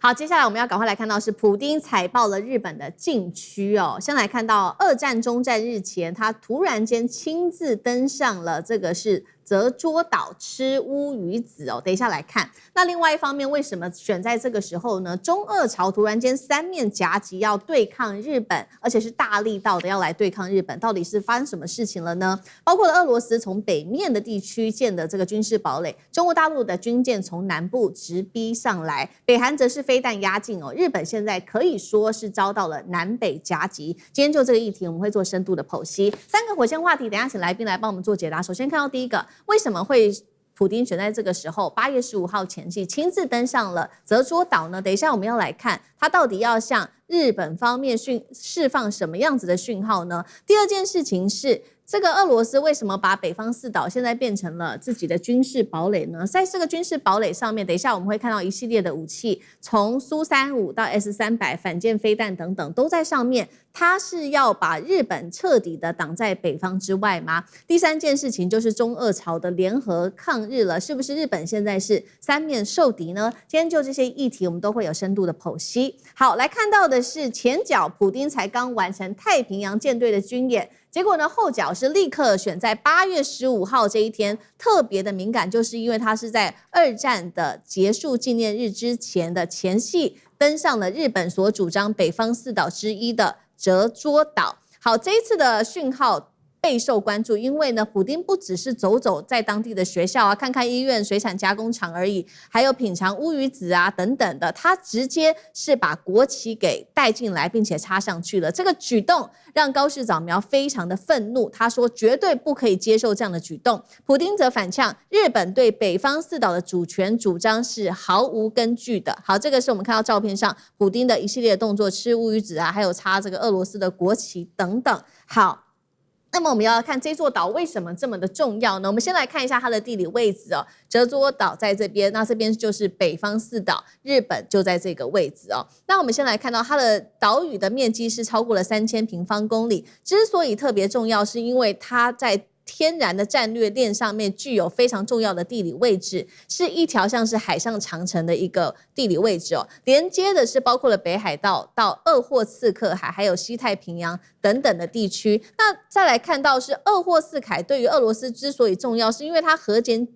好，接下來我們要趕快來看到是普丁踩爆了日本的禁區哦。先來看到二戰終戰日前，他突然間親自登上了這個是澤捉島吃烏魚子哦。等一下來看。那另外一方面，為什麼選在這個時候呢？中俄朝突然間三面夾擊要對抗日本，而且是大力道的要來對抗日本，到底是發生什麼事情了呢？包括了俄羅斯從北面的地區建的這個軍事堡壘，中國大陸的軍艦從南部直逼上來，北韓則是飛彈壓境哦。日本現在可以說是遭到了南北夾擊。今天就這個議題，我們會做深度的剖析。三個火線話題，等一下請來賓來幫我們做解答。首先看到第一個，為什麼會普丁選在這個時候8月15號前夕親自登上了澤捉島呢？等一下我們要來看他到底要向日本方面釋放什麼樣子的訊號呢？第二件事情是，這個俄羅斯為什麼把北方四島現在變成了自己的軍事堡壘呢？在這個軍事堡壘上面，等一下我們會看到一系列的武器，從蘇35到 S300 反艦飛彈等等都在上面。它是要把日本徹底的擋在北方之外嗎？第三件事情就是中俄朝的聯合抗日了，是不是日本現在是三面受敵呢？今天就這些議題，我们都會有深度的剖析。好，來看到的是前腳普丁才剛完成太平洋艦隊的軍演，結果呢後腳是立刻選在8月15號這一天，特別的敏感，就是因為它是在二戰的結束紀念日之前的前夕登上了日本所主張北方四島之一的澤捉島。好，這一次的訊號備受關注，因為呢，普丁不只是走走在當地的學校啊，看看醫院、水產加工廠而已，還有品嘗烏魚子啊等等的，他直接是把國旗給帶進來，並且插上去了。這個舉動讓高市早苗非常的憤怒，他說絕對不可以接受這樣的舉動。普丁則反嗆，日本對北方四島的主權主張是毫無根據的。好，這個是我們看到照片上普丁的一系列動作，吃烏魚子啊，還有插這個俄羅斯的國旗等等。好。那麼我們要看這座島為什麼這麼的重要呢？我們先來看一下它的地理位置哦。澤捉島在這邊，那這邊就是北方四島，日本就在這個位置哦。那我們先來看到它的島嶼的面積是超過了3000平方公里。之所以特別重要，是因為它在天然的戰略鏈上面具有非常重要的地理位置，是一條像是海上長城的一個地理位置哦。連接的是包括了北海道到鄂霍次克海，還有西太平洋等等的地區。那再來看到是鄂霍次克海對於俄羅斯之所以重要，是因為它核潛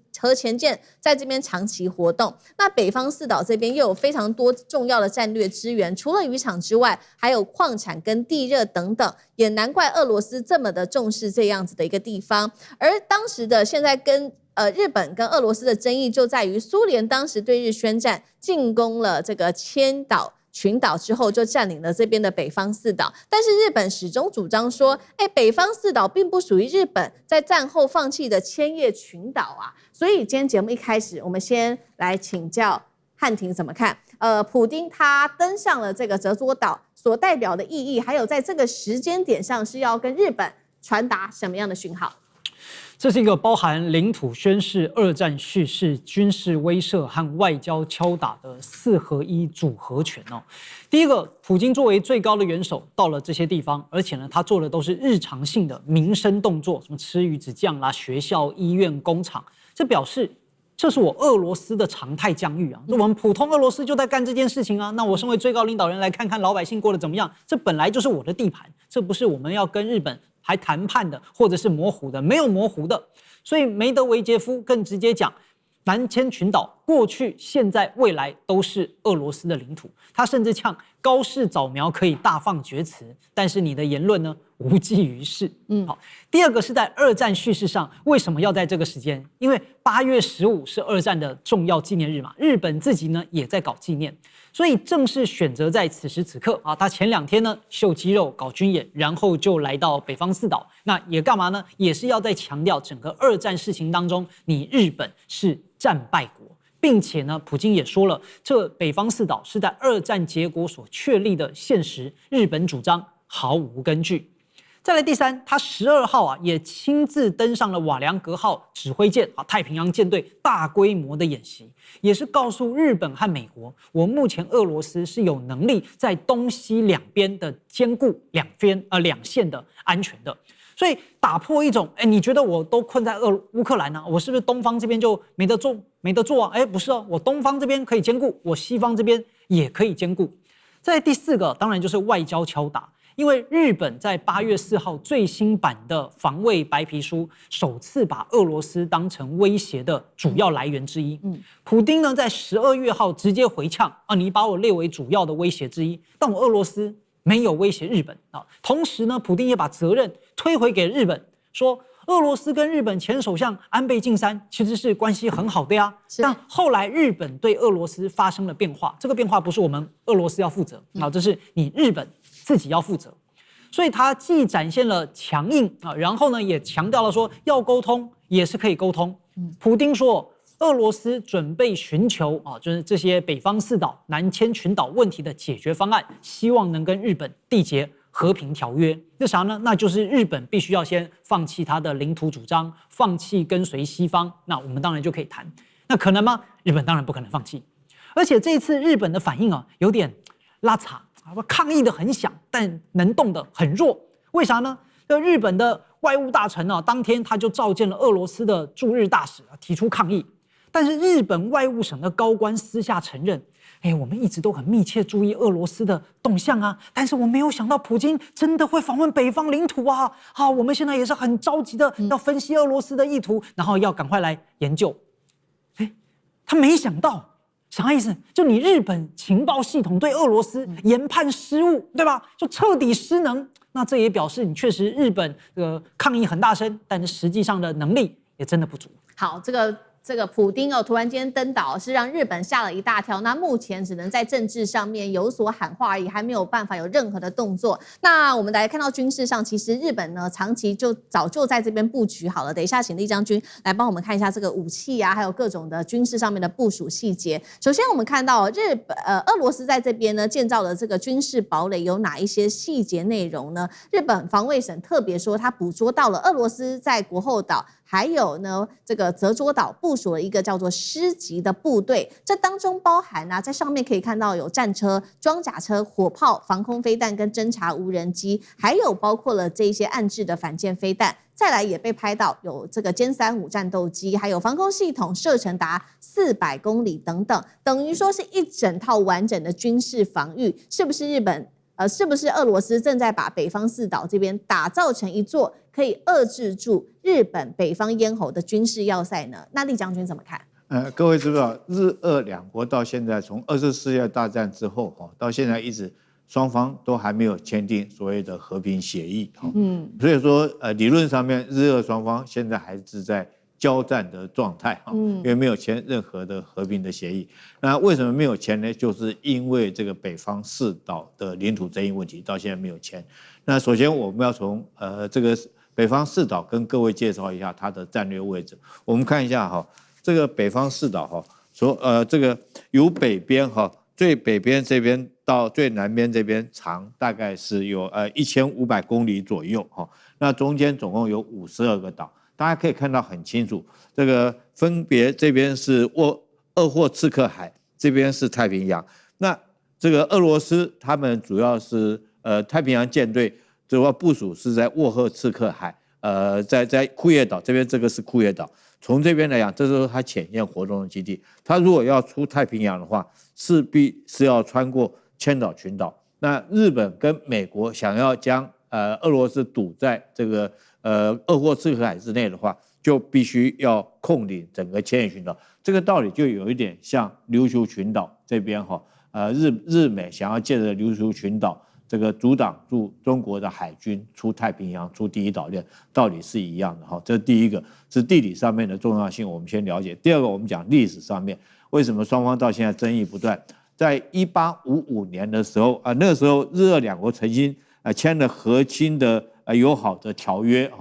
艦在這邊長期活動。那北方四島這邊又有非常多重要的戰略資源，除了漁場之外，還有礦產跟地熱等等，也難怪俄羅斯這麼的重視這樣子的一個地方。而當時的現在跟日本跟俄羅斯的爭議就在於，蘇聯當時對日宣戰，進攻了這個千島群島之後，就佔領了這邊的北方四島。但是日本始終主張說，北方四島並不屬於日本在戰後放棄的千葉群島啊。所以今天節目一開始，我們先來請教漢庭怎麼看？普丁他登上了這個澤捉島所代表的意義，還有在這個時間點上是要跟日本傳達什麼樣的訊號？這是一個包含領土宣示、二戰敘事、軍事威懾和外交敲打的4合1組合拳哦。第一個，普京作為最高的元首到了這些地方，而且呢，他做的都是日常性的民生動作，什麼吃魚子醬啦、學校、醫院、工廠，這表示這是我俄羅斯的常態疆域啊。我們普通俄羅斯就在幹這件事情啊。那我身為最高領導人來看看老百姓過得怎麼樣，這本來就是我的地盤，這不是我們要跟日本還談判的，或者是模糊的，沒有模糊的。所以梅德韋傑夫更直接講，南千群島過去、現在、未來都是俄羅斯的領土。他甚至嗆高市早苗可以大放厥詞，但是你的言論呢，無濟於事。好。第二個是在二戰敘事上，為什麼要在這個時間？因為8月15是二戰的重要紀念日嘛，日本自己呢也在搞紀念。所以正是選擇在此時此刻啊，他前2天呢秀肌肉搞軍演，然後就來到北方四島，那也幹嘛呢？也是要在強調整個二戰事情當中，你日本是戰敗國，並且呢，普京也說了，這北方四島是在二戰結果所確立的現實，日本主張毫無根據。再來第三，他12號啊也親自登上了瓦良格號指揮艦啊，太平洋艦隊大規模的演習，也是告訴日本和美國，我目前俄羅斯是有能力在東西兩邊的兼顧兩線的安全的。所以打破一種，你覺得我都困在烏克蘭啊，我是不是東方這邊就沒得做啊？不是哦，我東方這邊可以兼顧，我西方這邊也可以兼顧。在第4個，當然就是外交敲打。因為日本在8月4號最新版的防衛白皮書首次把俄羅斯當成威脅的主要來源之一。普丁呢在12月號直接回嗆啊，你把我列為主要的威脅之一，但我俄羅斯沒有威脅日本啊。同時呢，普丁也把責任推回給日本，說俄羅斯跟日本前首相安倍晉三其實是關係很好的呀。但後來日本對俄羅斯發生了變化，這個變化不是我們俄羅斯要負責啊，這是你日本自己要負責。所以他既展現了強硬啊，然後呢也強調了說要溝通也是可以溝通。普丁說，俄羅斯準備尋求啊，就是這些北方四島、南千群島問題的解決方案，希望能跟日本締結和平條約。那啥呢？那就是日本必須要先放棄他的領土主張，放棄跟隨西方，那我們當然就可以談。那可能嗎？日本當然不可能放棄。而且這一次日本的反應啊，有點拉扯。抗議的很響，但能動的很弱。為啥呢？日本的外務大臣当天他就召見了俄羅斯的駐日大使，提出抗議。但是日本外務省的高官私下承認，我們一直都很密切注意俄羅斯的動向啊，但是我沒有想到普京真的會訪問北方領土啊！好，我們現在也是很着急的要分析俄羅斯的意圖，然後要趕快來研究。他沒想到。啥意思？就你日本情報系統對俄羅斯研判失誤，對吧？就徹底失能。那這也表示你確實日本抗議很大聲，但是實際上的能力也真的不足。好，這個普丁突然間登島，是讓日本嚇了一大跳。那目前只能在政治上面有所喊話而已，還沒有辦法有任何的動作。那我們來看到軍事上，其實日本呢長期早就在這邊布局好了。等一下，請酈將軍來幫我們看一下這個武器啊，還有各種的軍事上面的部署細節。首先，我們看到俄羅斯在這邊呢建造的這個軍事堡壘有哪一些細節內容呢？日本防衛省特別說，他捕捉到了俄羅斯在國後島。還有呢，這個澤捉島部署了一個叫做師級的部隊，這當中包含在上面可以看到有戰車、裝甲車、火炮、防空飛彈跟偵察無人機，還有包括了這些岸置的反艦飛彈。再來也被拍到有這個殲35戰鬥機，還有防空系統射程達400公里等等，等於說是一整套完整的軍事防禦，是不是日本？是不是俄羅斯正在把北方四島這邊打造成一座可以遏制住日本北方咽喉的軍事要塞呢？那酈將軍怎麼看？各位知不知道，日俄兩國到現在從2次世界大戰之後到現在一直雙方都還沒有簽訂所謂的和平協議。所以說理論上面日俄雙方現在還是在交戰的狀態，因為沒有簽任何的和平的協議。那為什麼沒有簽呢？就是因為這個北方四島的領土爭議問題，到現在沒有簽。那首先我們要從這個北方四島跟各位介紹一下它的戰略位置。我們看一下這個北方四島這個由北邊最北邊這邊到最南邊這邊長大概是有1500公里左右那中間總共有52個島。大家可以看到很清楚，這個分別這邊是鄂霍次克海，這邊是太平洋。那這個俄羅斯他們主要是太平洋艦隊主要部署是在鄂霍次克海，在庫頁島這邊，這個是庫頁島。從這邊來講，這是他潛艦活動的基地。他如果要出太平洋的話，勢必是要穿過千島群島。那日本跟美國想要將俄羅斯堵在這個鄂霍次克海之內的話，就必須要控領整個千島群島。這個道理就有一點像琉球群島這邊日美想要借着琉球群島這個阻擋住中國的海軍出太平洋、出第一島鏈，道理是一樣的哈。這是第一個，是地理上面的重要性，我們先了解。第二個，我們講歷史上面，為什麼雙方到現在爭議不斷？在1855年的時候那個時候日俄兩國曾經簽了和親的友好的條約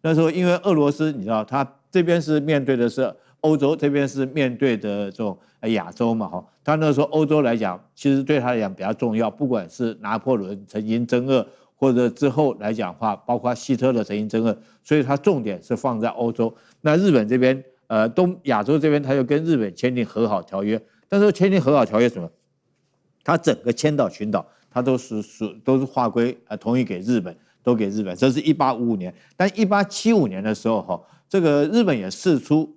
那時候因為俄羅斯你知道，他這邊是面對的是歐洲，這邊是面對的這種亞洲嘛他那時候歐洲來講，其實對他來講比較重要，不管是拿破崙曾經征俄，或者之後來講的話，包括希特勒曾經征俄，所以他重點是放在歐洲。那日本這邊東亞洲這邊，他就跟日本簽訂和好條約，但是簽訂和好條約什麼？他整個千島群島，他都是劃歸同意給日本，都給日本。這是1855年，但1875年的時候這個日本也釋出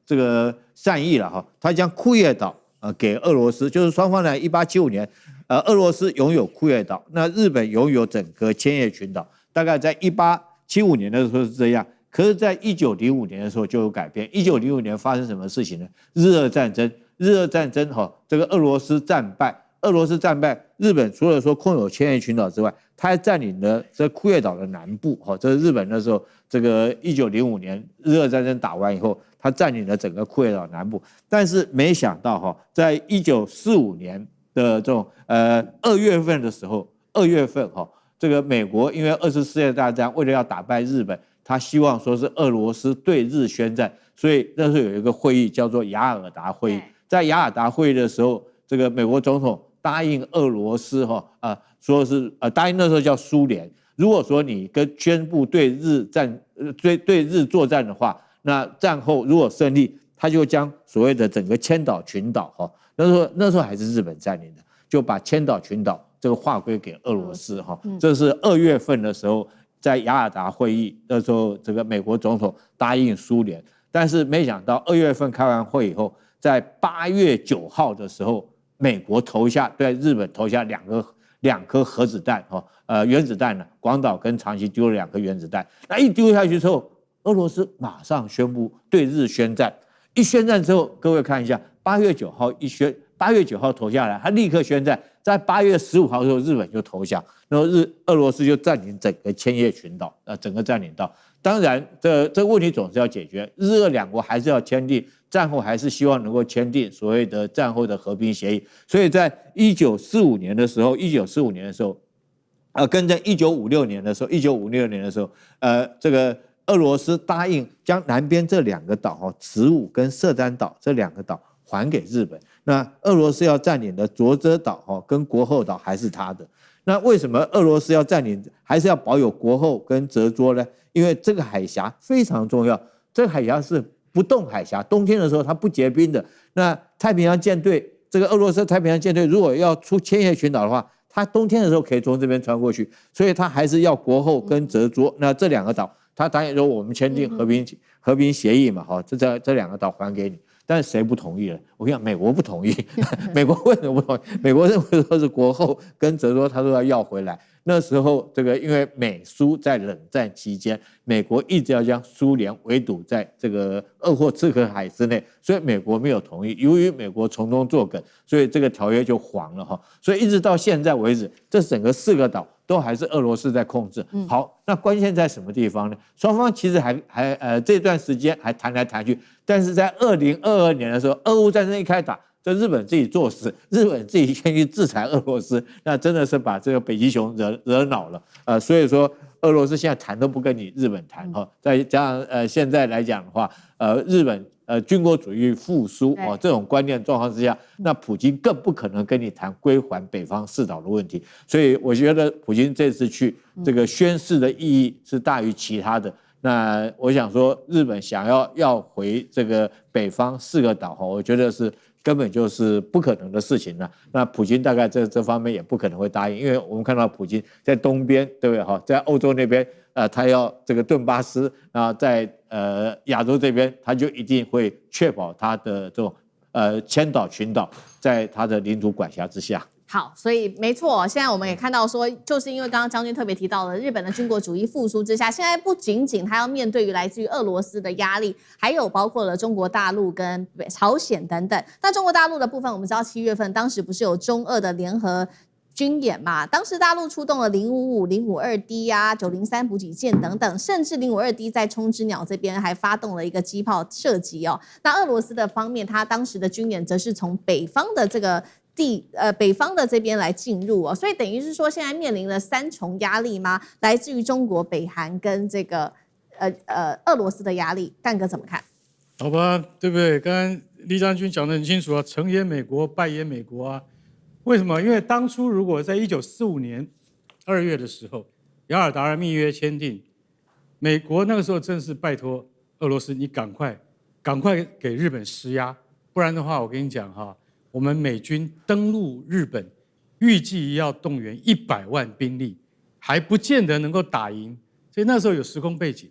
這個善意了他將庫頁島給俄羅斯，就是雙方呢1875年，俄羅斯擁有庫頁島，那日本擁有整個千葉群島，大概在1875年的時候是這樣。可是，在1905年的時候就有改变。1905年發生什麼事情呢？日俄戰爭哈，這個俄羅斯戰敗，日本除了說控有千葉群島之外，他還佔領了這庫頁島的南部哈。這是日本那時候，這個1905年日俄戰爭打完以後，他佔領了整個庫頁島南部。但是沒想到哈，在1945年的這種2月份的時候，2月份哈，這個美國因為20次世界大戰為了要打敗日本，他希望說是俄羅斯對日宣戰，所以那時候有一個會議叫做雅爾達會議。在雅爾達會議的時候，這個美國總統答應俄羅斯說是答應那時候叫蘇聯，如果說你宣布對日作戰的話，那戰後如果勝利，他就將所謂的整個千島群島那時候還是日本佔領的，就把千島群島這個劃歸給俄羅斯這是2月份的時候。在雅爾達會議那時候，這個美國總統答應蘇聯，但是沒想到2月份開完會以後，在8月9號的時候，美國對日本投下兩顆核子彈原子彈呢，廣島跟長崎丟了2顆原子彈，那一丟下去之後，俄羅斯馬上宣布對日宣戰，一宣戰之後，各位看一下，8月9號投下來，他立刻宣戰，在8月15號的時候，日本就投降，然後俄羅斯就佔領整個千葉群島，整個佔領到。當然，這個問題總是要解決，日俄兩國還是要簽訂，戰後還是希望能夠簽訂所謂的戰後的和平協議。所以在1945年的時候，跟在1956年的時候，這個俄羅斯答應將南邊這2個島慈武跟色丹島這2個島還給日本。那俄羅斯要佔領的佐遮島跟國後島還是他的。那為什麼俄羅斯要佔領，還是要保有國後跟澤捉呢？因為這個海峽非常重要，這個海峽是不動海峽，冬天的時候它不結冰的。那太平洋艦隊，這個俄羅斯太平洋艦隊如果要出千葉群島的話，它冬天的時候可以從這邊穿過去，所以它還是要國後跟澤捉。那這2個島，它當然說我們簽訂和平協議嘛，這2個島還給你。但是誰不同意了？我跟你講，美國不同意。美國為什麼不同意？美國認為說是國後跟澤捉，他說要回來。那時候，這個因為美蘇在冷戰期間，美國一直要將蘇聯圍堵在這個鄂霍次克海之內，所以美國沒有同意。由於美國從中作梗，所以這個條約就黃了所以一直到現在為止，這整個4個島都還是俄羅斯在控制。好，那關鍵在什麼地方呢？雙方其實還這段時間還談來談去，但是在2022年的時候，俄烏戰爭一開打，這日本自己作死，日本自己先去制裁俄羅斯，那真的是把這個北極熊惹惱了。所以說俄羅斯現在談都不跟你日本談再加上現在來講的話，日本軍國主義復甦這種觀念狀況之下，那普京更不可能跟你談歸還北方四島的問題。所以我覺得普京這次去這個宣示的意義是大於其他的。那我想說，日本想要回這個北方4個島我覺得是根本就是不可能的事情了。那普京大概這方面也不可能會答應，因為我們看到普京在東邊，對不對在歐洲那邊他要這個頓巴斯，然後在亞洲這邊，他就一定會確保他的這種千島群島在他的領土管轄之下。好，所以沒錯，現在我們也看到說，就是因為剛剛將軍特別提到了日本的軍國主義復甦之下，現在不僅僅他要面對於來自於俄羅斯的壓力，還有包括了中國大陸跟朝鮮等等。那中國大陸的部分，我們知道7月份當時不是有中俄的聯合軍演嘛？當時大陸出動了055、052D 啊、903補給艦等等，甚至052D 在沖之鳥這邊還發動了一個機炮射擊哦。那俄羅斯的方面，他當時的軍演則是從北方的這個北方的這邊來進入哦，所以等於是說現在面臨了3重壓力嗎？來自於中國、北韓跟這個俄羅斯的壓力，幹哥怎麼看？好吧，對不對？剛剛李將軍講得很清楚啊，成也美國，敗也美國啊。為什麼？因為當初如果在1945年2月的時候，雅爾達密約簽訂，美國那個時候正是拜託俄羅斯，你趕快給日本施壓，不然的話，我跟你講哈。我們美軍登陸日本，預計要動員100萬兵力，還不見得能夠打贏。所以那時候有時空背景，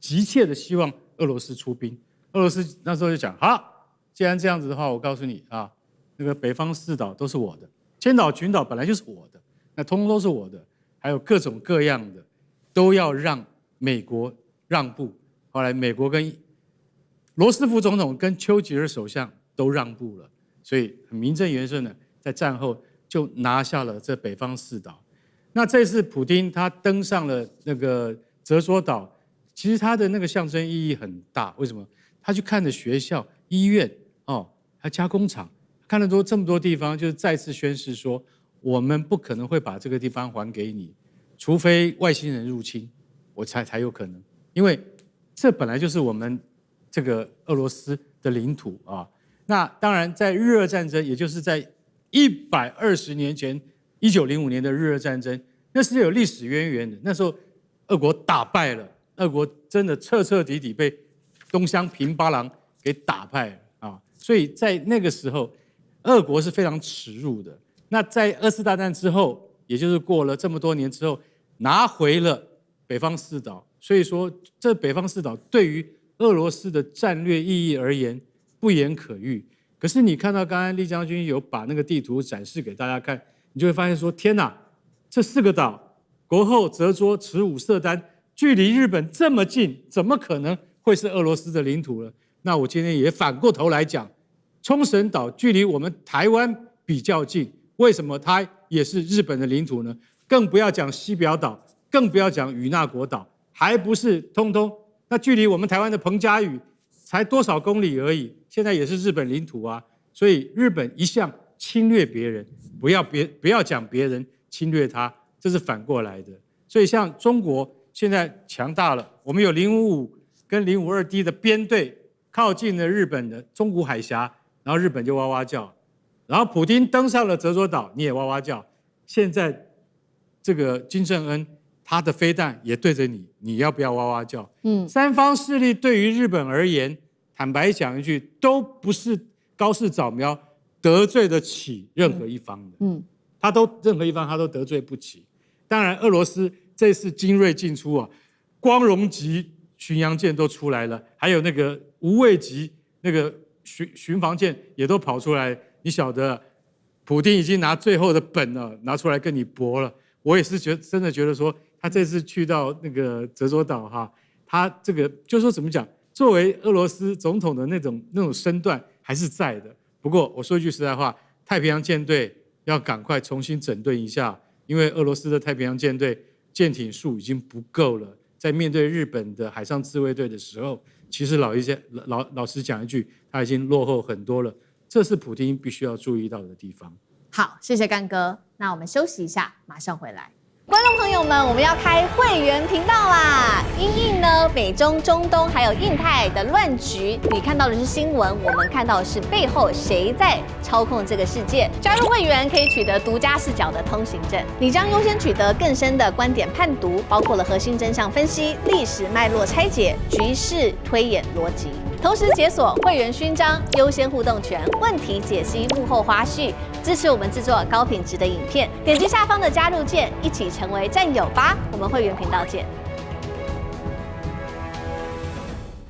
急切的希望俄羅斯出兵。俄羅斯那時候就講：好，既然這樣子的話，我告訴你啊，那個北方四島都是我的，千島群島本來就是我的，那通通都是我的，還有各種各樣的，都要讓美國讓步。後來美國跟羅斯福總統跟丘吉爾首相都讓步了，所以名正言順的在戰後就拿下了這北方四島。那這次普丁他登上了那個澤索島，其實他的那個象徵意義很大。為什麼？他去看了學校、醫院哦，還加工廠，看了这麼多地方，就是再次宣示說，我們不可能會把這個地方還給你，除非外星人入侵，我才有可能。因為這本來就是我們這個俄羅斯的領土啊。那當然，在日俄戰爭，也就是在120年前，1905年的日俄戰爭，那是有歷史淵源的。那時候，俄國打敗了，俄國真的徹徹底底被東鄉平八郎給打敗了啊！所以在那個時候，俄國是非常恥辱的。那在2次大戰之後，也就是過了這麼多年之後，拿回了北方四島。所以說，這北方四島對於俄羅斯的戰略意義而言，不言可喻。可是你看到剛才厲將軍有把那個地圖展示給大家看，你就會發現說，天哪，這4個島，國後、澤捉、池武、色丹，距離日本這麼近，怎麼可能會是俄羅斯的領土呢？那我今天也反過頭來講，沖繩島距離我們台灣比較近，為什麼它也是日本的領土呢？更不要講西表島，更不要講與那國島，還不是通通？那距離我們台灣的彭佳嶼才多少公里而已，現在也是日本領土啊。所以日本一向侵略別人，不要講別人侵略他，這是反過來的。所以像中國現在強大了，我們有055跟052D 的編隊靠近了日本的中國海峽，然後日本就哇哇叫，然後普丁登上了澤索島，你也哇哇叫。現在這個金正恩他的飛彈也對着你，你要不要哇哇叫？三方勢力對於日本而言，坦白講一句，都不是高市早苗得罪得起任何一方的。任何一方他都得罪不起。當然，俄羅斯這次精銳進出啊，光榮級巡洋艦都出來了，還有那個無畏級那個巡防艦也都跑出來。你曉得，普丁已經拿最後的本了，拿出來跟你搏了。我也是真的覺得說，他這次去到那個澤索島哈，他這個就是說怎麼講，作為俄羅斯總統的那種身段還是在的。不過我說句實在話，太平洋艦隊要趕快重新整頓一下，因為俄羅斯的太平洋艦隊艦艇數已經不夠了。在面對日本的海上自衛隊的時候，其實老實講一句，他已經落後很多了。這是普丁必須要注意到的地方。好，謝謝乾哥。那我們休息一下，馬上回來。觀眾朋友們，我們要開會員頻道啦！因應呢美中、中東還有印太的亂局，你看到的是新聞，我們看到的是背後誰在操控這個世界。加入會員可以取得獨家視角的通行證，你將優先取得更深的觀點判讀，包括了核心真相分析、歷史脈絡拆解、局勢推演邏輯。同時解鎖會員勳章、優先互動權、問題解析、幕後花絮，支持我們制作高品質的影片。點擊下方的加入鍵，一起成為戰友吧！我們會員頻道見。